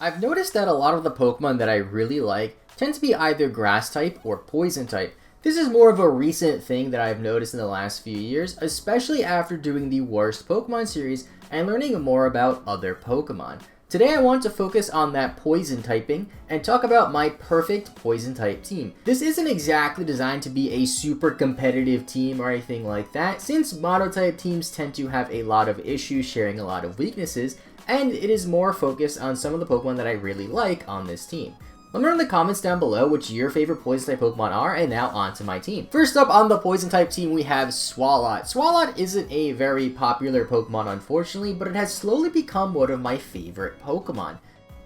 I've noticed that a lot of the Pokemon that I really like tend to be either Grass type or Poison type. This is more of a recent thing that I've noticed in the last few years, especially after doing the Worst Pokemon series and learning more about other Pokemon. Today I want to focus on that Poison typing and talk about my perfect Poison type team. This isn't exactly designed to be a super competitive team or anything like that, since Monotype teams tend to have a lot of issues sharing a lot of weaknesses, and it is more focused on some of the Pokemon that I really like on this team. Let me know in the comments down below which your favorite Poison type Pokemon are, and now on to my team. First up on the Poison type team we have Swalot. Swalot isn't a very popular Pokemon unfortunately, but it has slowly become one of my favorite Pokemon.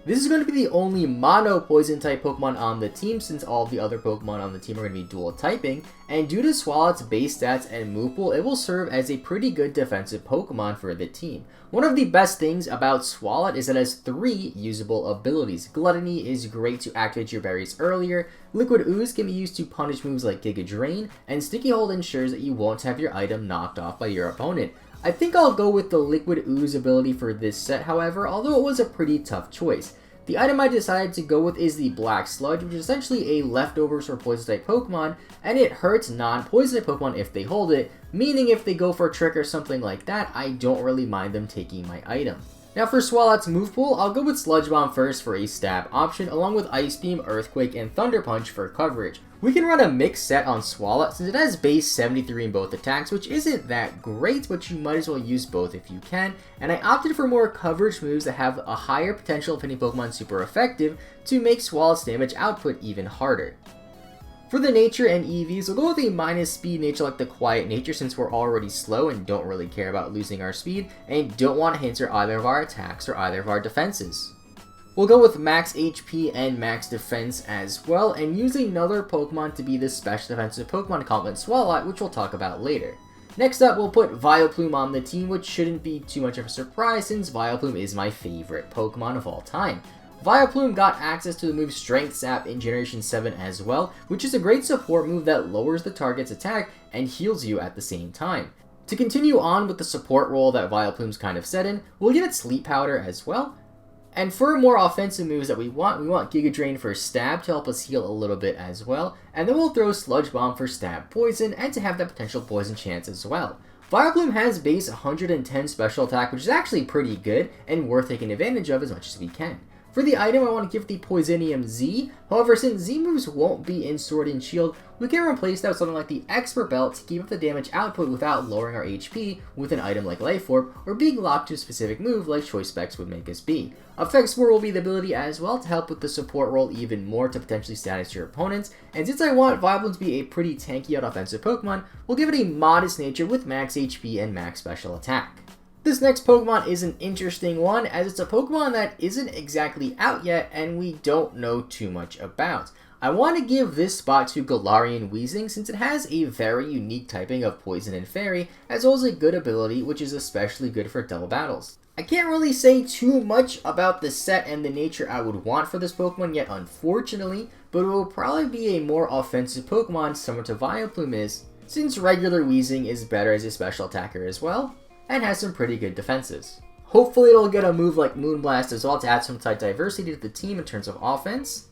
This is going to be the only mono Poison type Pokemon on the team since all of the other Pokemon on the team are going to be dual typing, and due to Swalot's base stats and move pool, it will serve as a pretty good defensive Pokemon for the team. One of the best things about Swalot is that it has 3 usable abilities. Gluttony is great to activate your berries earlier, Liquid Ooze can be used to punish moves like Giga Drain, and Sticky Hold ensures that you won't have your item knocked off by your opponent. I think I'll go with the Liquid Ooze ability for this set however, although it was a pretty tough choice. The item I decided to go with is the Black Sludge, which is essentially a leftovers for Poison type Pokemon, and it hurts non-Poison type Pokemon if they hold it, meaning if they go for a trick or something like that, I don't really mind them taking my item. Now for Swalot's move pool, I'll go with Sludge Bomb first for a stab option, along with Ice Beam, Earthquake, and Thunder Punch for coverage. We can run a mixed set on Swalot since it has base 73 in both attacks, which isn't that great, but you might as well use both if you can, and I opted for more coverage moves that have a higher potential of hitting Pokemon super effective to make Swalot's damage output even harder. For the nature and EVs, we'll go with a minus speed nature like the Quiet Nature since we're already slow and don't really care about losing our speed and don't want to hinder either of our attacks or either of our defenses. We'll go with max HP and max defense as well, and use another Pokemon to be the special defensive Pokemon to complement Swalot, which we'll talk about later. Next up, we'll put Vileplume on the team, which shouldn't be too much of a surprise since Vileplume is my favorite Pokemon of all time. Vileplume got access to the move Strength Sap in Generation 7 as well, which is a great support move that lowers the target's attack and heals you at the same time. To continue on with the support role that Vileplume's kind of set in, we'll give it Sleep Powder as well. And for more offensive moves that we want Giga Drain for Stab to help us heal a little bit as well, and then we'll throw Sludge Bomb for Stab Poison and to have that potential poison chance as well. Vileplume has base 110 special attack, which is actually pretty good and worth taking advantage of as much as we can. For the item, I want to give the Poisonium Z. However, since Z moves won't be in Sword and Shield, we can replace that with something like the Expert Belt to keep up the damage output without lowering our HP with an item like Life Orb or being locked to a specific move like Choice Specs would make us be. Effect Spore will be the ability as well to help with the support role even more to potentially status your opponents, and since I want Vileplume to be a pretty tanky yet offensive Pokemon, we'll give it a modest nature with max HP and max special attack. This next Pokemon is an interesting one as it's a Pokemon that isn't exactly out yet and we don't know too much about. I want to give this spot to Galarian Weezing since it has a very unique typing of Poison and Fairy as well as a good ability which is especially good for double battles. I can't really say too much about the set and the nature I would want for this Pokemon yet unfortunately, but it will probably be a more offensive Pokemon similar to Vileplume is, since regular Weezing is better as a special attacker as well, and has some pretty good defenses. Hopefully it'll get a move like Moonblast as well to add some type diversity to the team in terms of offense,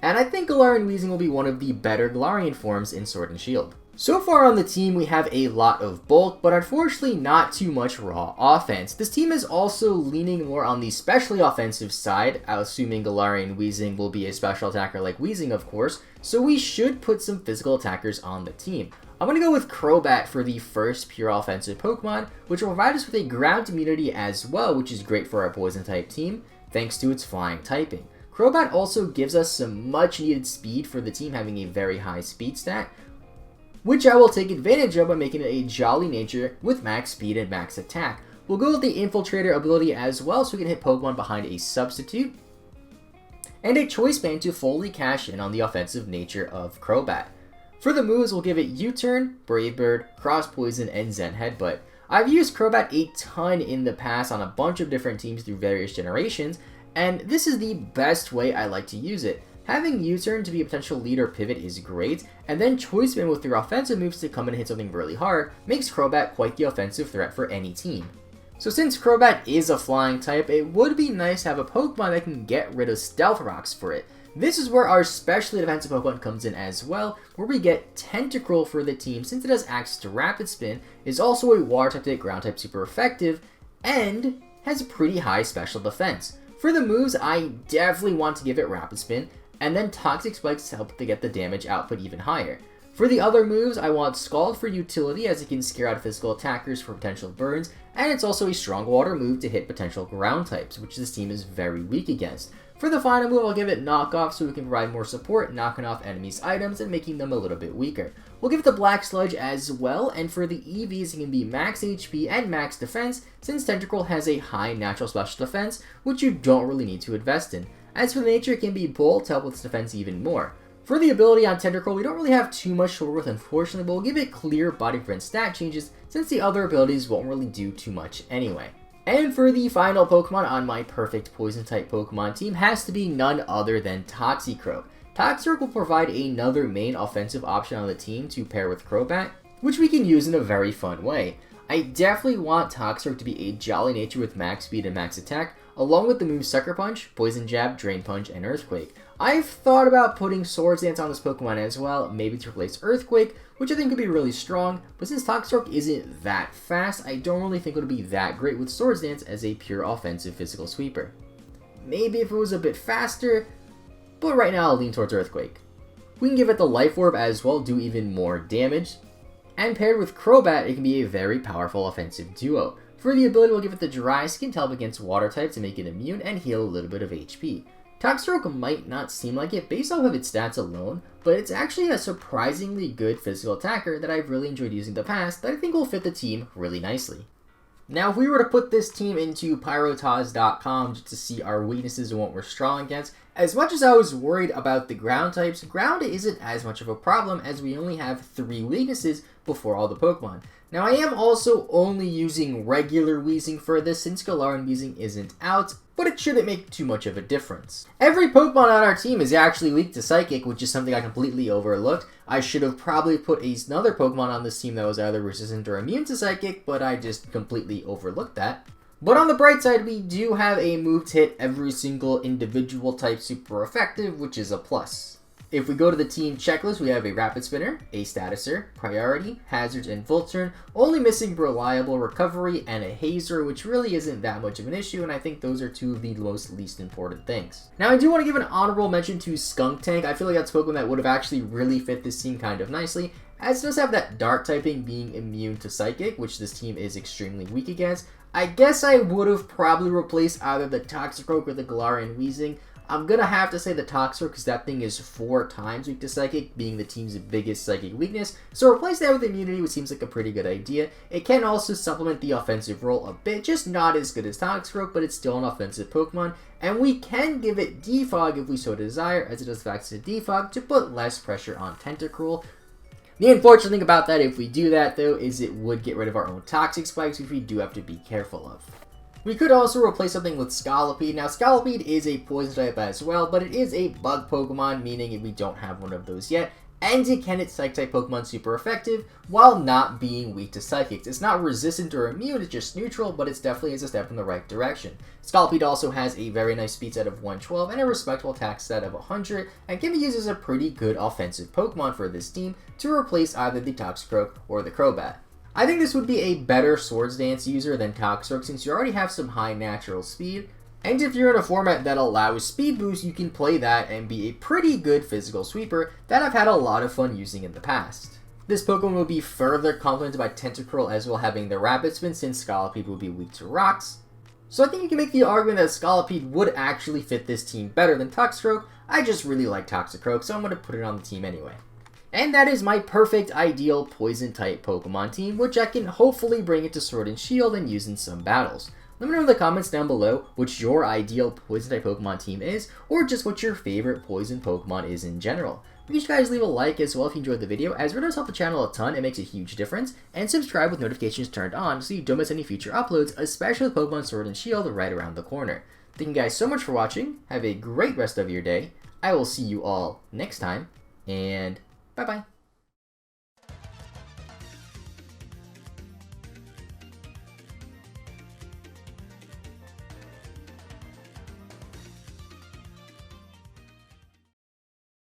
and I think Galarian Weezing will be one of the better Galarian forms in Sword and Shield. So far on the team we have a lot of bulk, but unfortunately not too much raw offense. This team is also leaning more on the specially offensive side, assuming Galarian Weezing will be a special attacker like Weezing of course, so we should put some physical attackers on the team. I'm going to go with Crobat for the first pure offensive Pokemon, which will provide us with a ground immunity as well, which is great for our Poison type team, thanks to its flying typing. Crobat also gives us some much needed speed for the team having a very high speed stat, which I will take advantage of by making it a Jolly Nature with max speed and max attack. We'll go with the Infiltrator ability as well so we can hit Pokemon behind a substitute, and a Choice Band to fully cash in on the offensive nature of Crobat. For the moves, we'll give it U-Turn, Brave Bird, Cross Poison, and Zen Headbutt. I've used Crobat a ton in the past on a bunch of different teams through various generations, and this is the best way I like to use it. Having U-Turn to be a potential lead or pivot is great, and then Choice Band with your offensive moves to come in and hit something really hard makes Crobat quite the offensive threat for any team. So since Crobat is a flying type, it would be nice to have a Pokemon that can get rid of Stealth Rocks for it. This is where our specially defensive Pokemon comes in as well, where we get Tentacruel for the team since it has access to Rapid Spin, is also a Water type that Ground type super effective, and has a pretty high special defense. For the moves, I definitely want to give it Rapid Spin, and then Toxic Spikes to help to get the damage output even higher. For the other moves, I want Scald for utility as it can scare out physical attackers for potential burns, and it's also a strong water move to hit potential ground types, which this team is very weak against. For the final move, I'll give it Knock Off so we can provide more support, knocking off enemies' items and making them a little bit weaker. We'll give it the Black Sludge as well, and for the EVs, it can be max HP and max defense, since Tentacruel has a high natural special defense, which you don't really need to invest in. As for the nature, it can be Bolt to help with its defense even more. For the ability on Tentacruel, we don't really have too much to work with unfortunately, but we'll give it clear body prevent stat changes since the other abilities won't really do too much anyway. And for the final Pokemon on my perfect Poison type Pokemon team has to be none other than Toxicroak. Toxicroak will provide another main offensive option on the team to pair with Crobat, which we can use in a very fun way. I definitely want Toxicroak to be a jolly nature with max speed and max attack, along with the moves Sucker Punch, Poison Jab, Drain Punch, and Earthquake. I've thought about putting Swords Dance on this Pokemon as well, maybe to replace Earthquake, which I think could be really strong, but since Toxicroak isn't that fast, I don't really think it would be that great with Swords Dance as a pure offensive physical sweeper. Maybe if it was a bit faster, but right now I'll lean towards Earthquake. We can give it the Life Orb as well, do even more damage, and paired with Crobat, it can be a very powerful offensive duo. For the ability, we'll give it the Dry Skin to help against water types to make it immune and heal a little bit of HP. Toxicroak might not seem like it based off of its stats alone, but it's actually a surprisingly good physical attacker that I've really enjoyed using in the past that I think will fit the team really nicely. Now, if we were to put this team into Pyrotaz.com just to see our weaknesses and what we're strong against, as much as I was worried about the ground types, ground isn't as much of a problem as we only have 3 weaknesses before all the Pokemon. Now, I am also only using regular Weezing for this since Galarian Weezing isn't out, but it shouldn't make too much of a difference. Every Pokemon on our team is actually weak to Psychic, which is something I completely overlooked. I should have probably put another Pokemon on this team that was either resistant or immune to Psychic, but I just completely overlooked that. But on the bright side, we do have a move to hit every single individual type super effective, which is a plus. If we go to the team checklist, we have a Rapid Spinner, a Statuser, Priority, Hazards, and Full Turn, only missing Reliable Recovery and a Hazer, which really isn't that much of an issue, and I think those are 2 of the least important things. Now, I do want to give an honorable mention to Skuntank. I feel like that's a Pokemon that would have actually really fit this team kind of nicely, as it does have that Dark typing being immune to Psychic, which this team is extremely weak against. I guess I would have probably replaced either the Toxicroak or the Galarian Weezing. I'm gonna have to say the Toxicroak because that thing is 4 times weak to Psychic, being the team's biggest Psychic weakness. So replace that with Immunity, which seems like a pretty good idea. It can also supplement the offensive role a bit, just not as good as Toxicroak, but it's still an offensive Pokemon. And we can give it Defog if we so desire, as it does have access to Defog to put less pressure on Tentacruel. The unfortunate thing about that, if we do that though, is it would get rid of our own Toxic Spikes, which we do have to be careful of. We could also replace something with Scolipede. Now, Scolipede is a poison type as well, but it is a bug Pokemon, meaning we don't have one of those yet. And it can hit Psych-type Pokemon super effective, while not being weak to Psychics. It's not resistant or immune, it's just neutral, but it definitely is a step in the right direction. Scolipede also has a very nice speed set of 112 and a respectable attack set of 100, and can be used as a pretty good offensive Pokemon for this team to replace either the Toxicroak or the Crobat. I think this would be a better Swords Dance user than Toxicroak since you already have some high natural speed, and if you're in a format that allows speed boost, you can play that and be a pretty good physical sweeper that I've had a lot of fun using in the past. This Pokemon will be further complemented by Tentacruel as well, having the Rapid Spin since Scolipede will be weak to rocks. So I think you can make the argument that Scolipede would actually fit this team better than Toxicroak. I just really like Toxicroak, so I'm going to put it on the team anyway. And that is my perfect ideal Poison-type Pokemon team, which I can hopefully bring into Sword and Shield and use in some battles. Let me know in the comments down below which your ideal Poison-type Pokemon team is, or just what your favorite Poison Pokemon is in general. Make sure you guys leave a like as well if you enjoyed the video, as it does help the channel a ton, it makes a huge difference, and subscribe with notifications turned on so you don't miss any future uploads, especially with Pokemon Sword and Shield right around the corner. Thank you guys so much for watching, have a great rest of your day, I will see you all next time, and bye-bye.